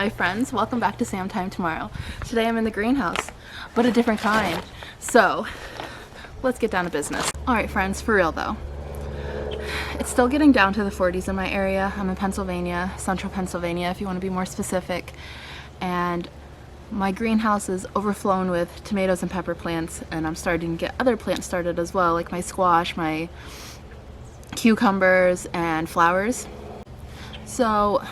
my friends, welcome back to Samtimetomorrow. Today I'm in the greenhouse, but a different kind. So, let's get down to business. Alright friends, for real though. It's still getting down to the 40s in my area. I'm in Pennsylvania, central Pennsylvania if you want to be more specific. And my greenhouse is overflown with tomatoes and pepper plants, and I'm starting to get other plants started as well, like my squash, my cucumbers, and flowers. So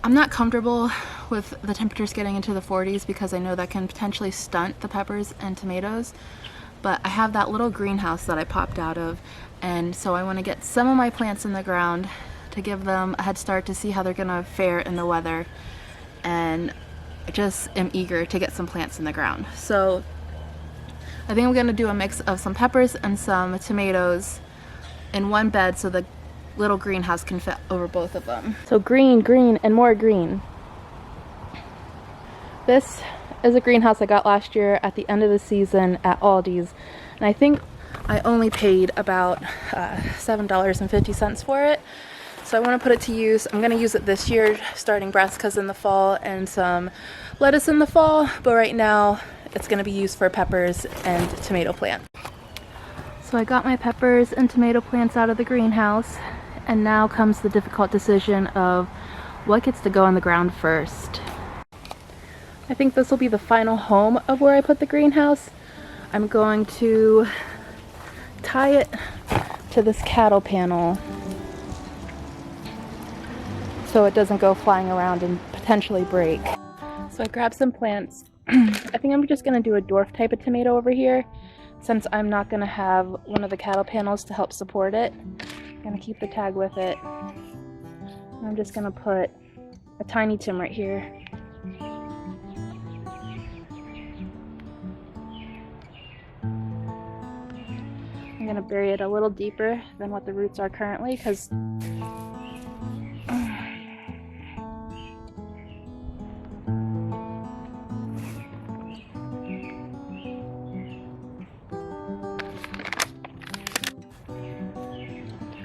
I'm not comfortable with the temperatures getting into the 40s because I know that can potentially stunt the peppers and tomatoes, but I have that little greenhouse that I popped out of, and so I want to get some of my plants in the ground to give them a head start to see how they're gonna fare in the weather, and I just am eager to get some plants in the ground. So I think I'm gonna do a mix of some peppers and some tomatoes in one bed so the little greenhouse can fit over both of them. So green, green, and more green. This is a greenhouse I got last year at the end of the season at Aldi's, and I think I only paid about $7.50 for it. So I want to put it to use. I'm going to use it this year, starting brassicas in the fall and some lettuce in the fall, but right now it's going to be used for peppers and tomato plants. So I got my peppers and tomato plants out of the greenhouse, and now comes the difficult decision of what gets to go on the ground first. I think this will be the final home of where I put the greenhouse. I'm going to tie it to this cattle panel so it doesn't go flying around and potentially break. So I grabbed some plants. I think I'm just going to do a dwarf type of tomato over here, since I'm not going to have one of the cattle panels to help support it. I'm going to keep the tag with it. And I'm just going to put a tiny tim right here. I'm going to bury it a little deeper than what the roots are currently, because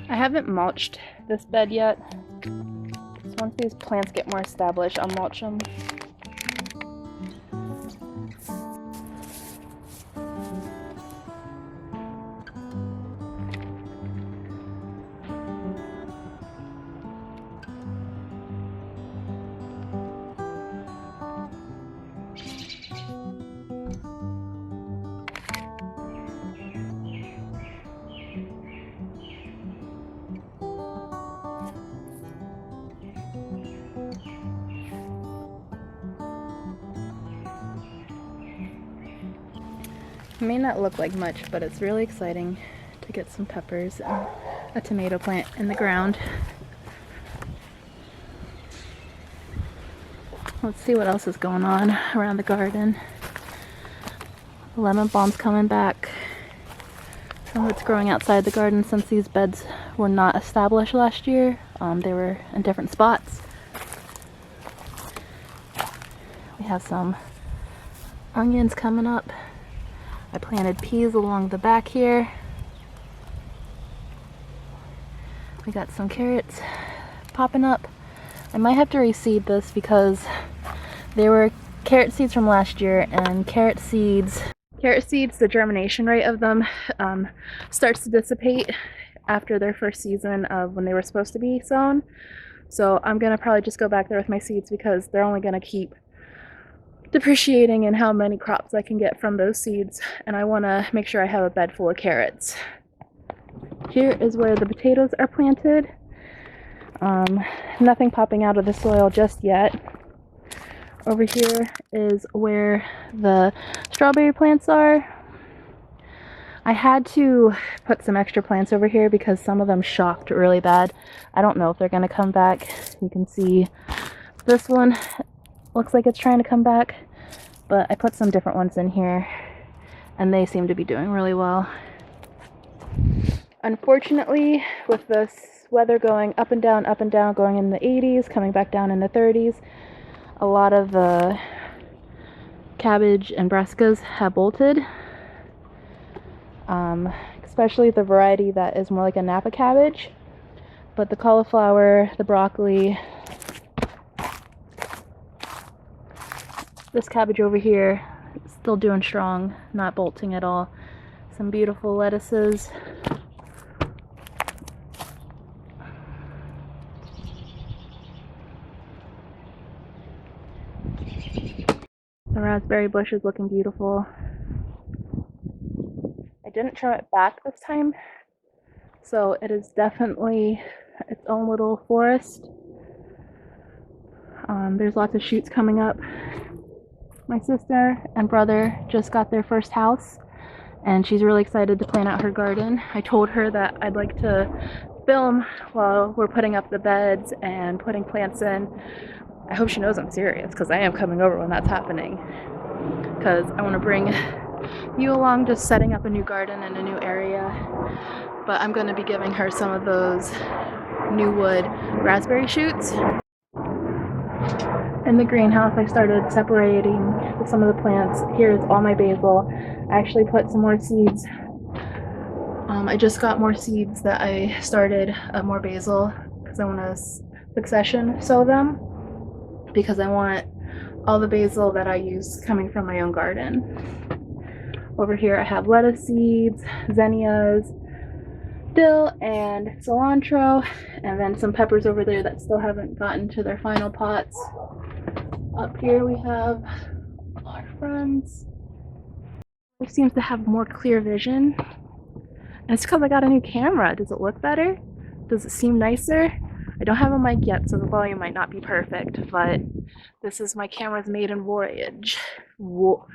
I haven't mulched this bed yet. So once these plants get more established, I'll mulch them. It may not look like much, but it's really exciting to get some peppers and a tomato plant in the ground. Let's see what else is going on around the garden. The lemon balm's coming back. Some of it's growing outside the garden since these beds were not established last year. They were in different spots. We have some onions coming up. I planted peas along the back here. We got some carrots popping up. I might have to reseed this because they were carrot seeds from last year, and carrot seeds, the germination rate of them starts to dissipate after their first season of when they were supposed to be sown. So I'm gonna probably just go back there with my seeds because they're only gonna keep depreciating in how many crops I can get from those seeds, and I want to make sure I have a bed full of carrots. Here is where the potatoes are planted. Nothing popping out of the soil just yet. Over here is where the strawberry plants are. I had to put some extra plants over here because some of them shocked really bad. I don't know if they're going to come back. You can see this one looks like it's trying to come back, but I put some different ones in here and they seem to be doing really well. Unfortunately, with this weather going up and down, going in the 80s, coming back down in the 30s, a lot of the cabbage and brassicas have bolted, especially the variety that is more like a Napa cabbage. But the cauliflower, the broccoli, This cabbage over here is still doing strong, not bolting at all. Some beautiful lettuces. The raspberry bush is looking beautiful. I didn't trim it back this time, so it is definitely its own little forest. There's lots of shoots coming up. My sister and brother just got their first house, and she's really excited to plan out her garden. I told her that I'd like to film while we're putting up the beds and putting plants in. I hope she knows I'm serious, because I am coming over when that's happening. Because I want to bring you along, just setting up a new garden in a new area. But I'm going to be giving her some of those new wood raspberry shoots. In the greenhouse, I started separating some of the plants. Here's all my basil. I actually put some more seeds. I just got more seeds that I started of more basil because I want to succession sow them, because I want all the basil that I use coming from my own garden. Over here I have lettuce seeds, zinnias, dill, and cilantro, and then some peppers over there that still haven't gotten to their final pots. Up here we have our friends. It seems to have more clear vision. And it's because I got a new camera. Does it look better? Does it seem nicer? I don't have a mic yet, so the volume might not be perfect, but this is my camera's maiden voyage. Whoa.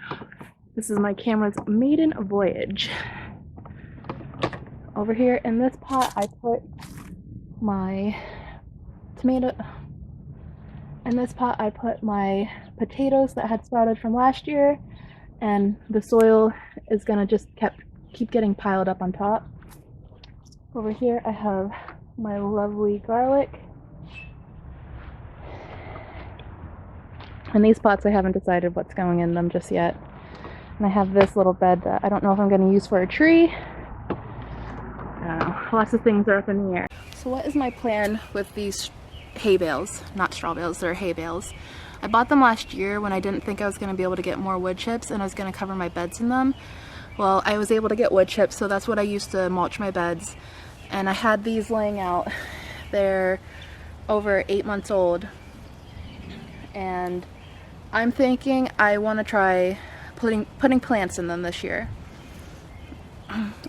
This is my camera's maiden voyage. Over here in this pot, I put my tomato. In this pot, I put my potatoes that had sprouted from last year, and the soil is gonna just keep getting piled up on top. Over here, I have my lovely garlic. And these pots, I haven't decided what's going in them just yet. And I have this little bed that I don't know if I'm going to use for a tree. I don't know. Lots of things are up in the air. So what is my plan with these hay bales? Not straw bales, they're hay bales. I bought them last year when I didn't think I was going to be able to get more wood chips and I was going to cover my beds in them. Well, I was able to get wood chips, so that's what I used to mulch my beds. And I had these laying out. They're over 8 months old. And I'm thinking I want to try putting plants in them this year.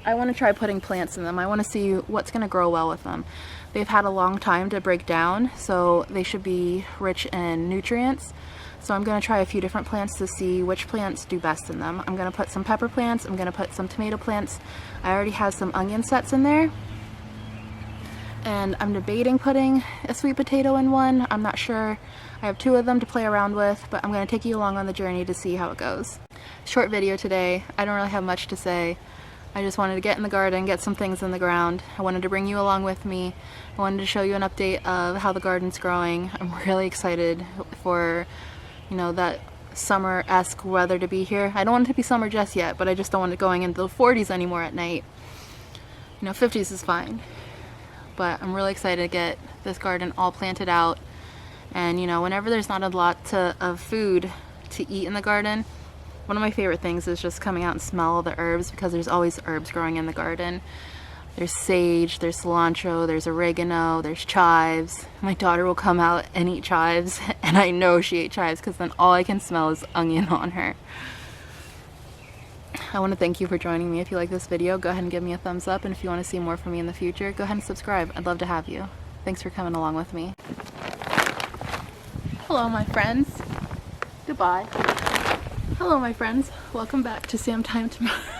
I want to try putting plants in them. I want to see what's going to grow well with them. They've had a long time to break down, so they should be rich in nutrients. So I'm going to try a few different plants to see which plants do best in them. I'm going to put some pepper plants. I'm going to put some tomato plants. I already have some onion sets in there. And I'm debating putting a sweet potato in one. I'm not sure. I have 2 of them to play around with, but I'm going to take you along on the journey to see how it goes. Short video today. I don't really have much to say. I just wanted to get in the garden, get some things in the ground. I wanted to bring you along with me. I wanted to show you an update of how the garden's growing. I'm really excited for, you know, that summer-esque weather to be here. I don't want it to be summer just yet, but I just don't want it going into the 40s anymore at night. You know, 50s is fine. But I'm really excited to get this garden all planted out. And you know, whenever there's not a lot of food to eat in the garden, one of my favorite things is just coming out and smell the herbs, because there's always herbs growing in the garden. There's sage, there's cilantro, there's oregano, there's chives. My daughter will come out and eat chives, and I know she ate chives because then all I can smell is onion on her. I want to thank you for joining me. If you like this video, go ahead and give me a thumbs up, and if you want to see more from me in the future, go ahead and subscribe. I'd love to have you. Thanks for coming along with me. Hello, my friends. Goodbye. Hello, my friends. Welcome back to Samtimetomorrow.